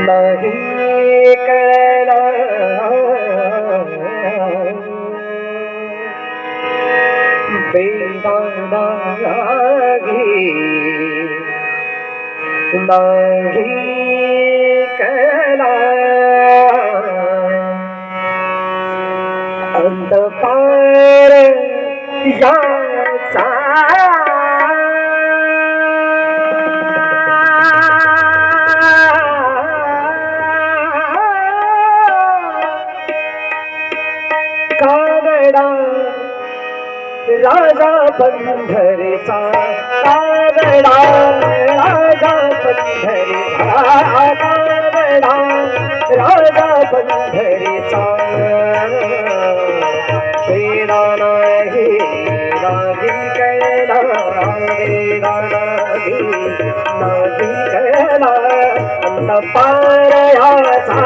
नहीं कळला वेदाना लागी नहीं कळला अंतपार याचा कावडा राजा पंढरीचा कावडा राजा पंढरीचा कावडा राजा पंढरीचा वेदा नाही नाही कळला वेदा नाही कळला अंतपार याचा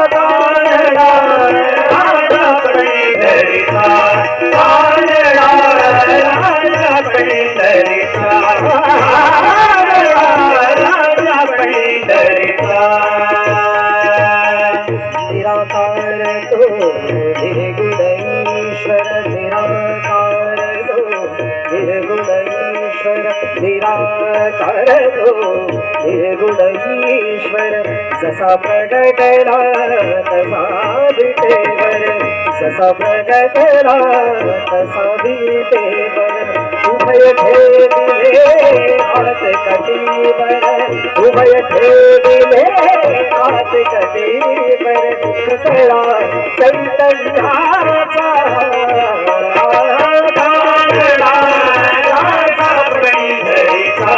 कावडा निराकार तो निर्गुणेश्वर निराकार तो निर्गुणेश्वर निराकार तो निर्गुणेश्वर जसा प्रगटला तसा विटेवर जसा प्रगटला तसा विटेवर उभय ठेविले हात कटीवर उभय ठेविले हात कटीवर पुतळा चैतन्याचा कावडा राजा पंढरीचा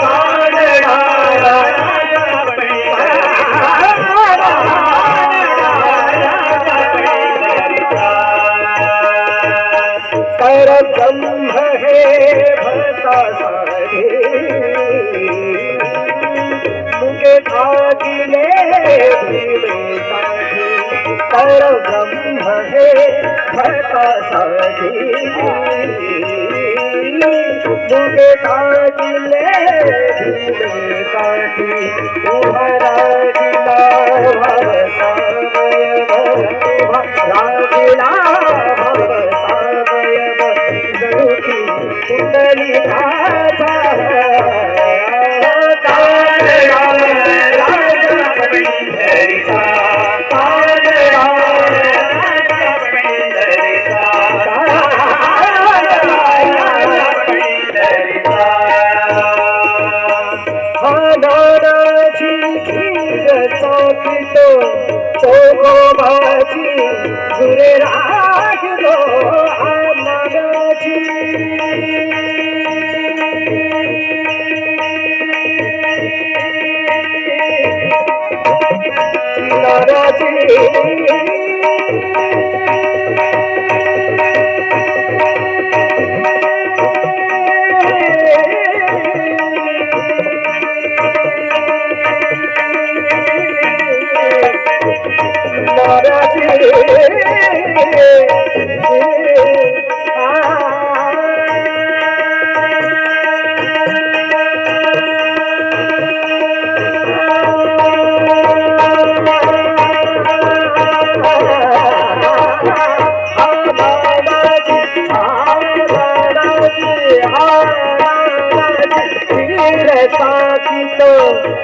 कावडा राजा परब्रह्म हे भरता सारे मुके ठाकिले परब्रह्म हे भरता सारे मुके ठाकिले काठी उभरा दिला रागिला कुंडली राजा कावडा राजा पंढरीचा कावडा राजा पंढरीचा कावडा राजा पंढरीचा नानाची खीर चाकितो चोगोबाची गुरे राखलो नानाची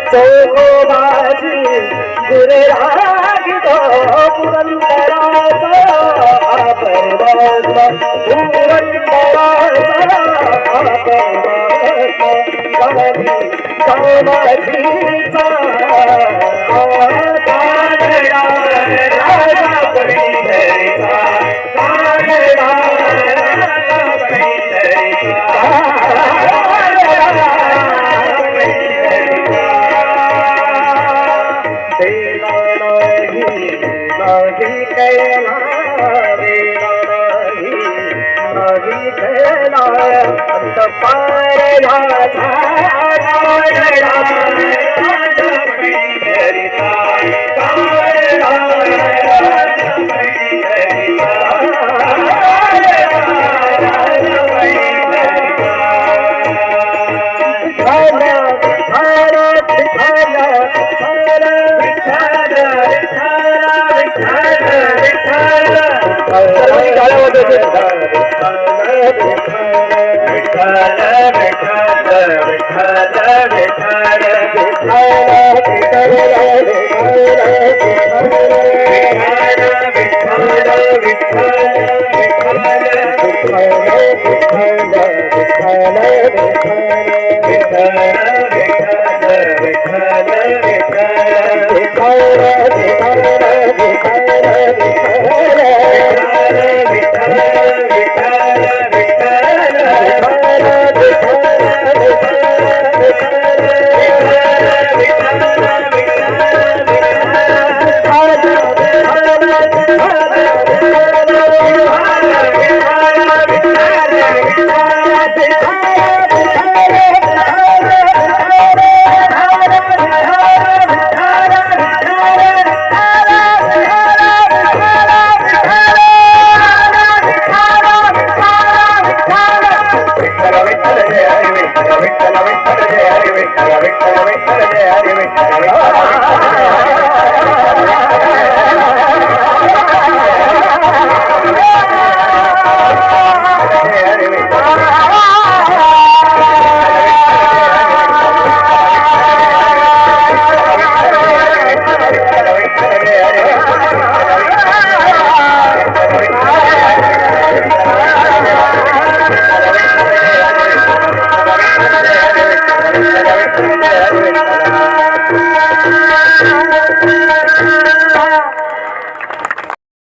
चौगोबाजी गुरे रागितो पुरंदराचा परमात्मा पुरंदराचा परमात्मा समाधीचा कावडा वेला नाही कैला वेला नाही कैला अंत पार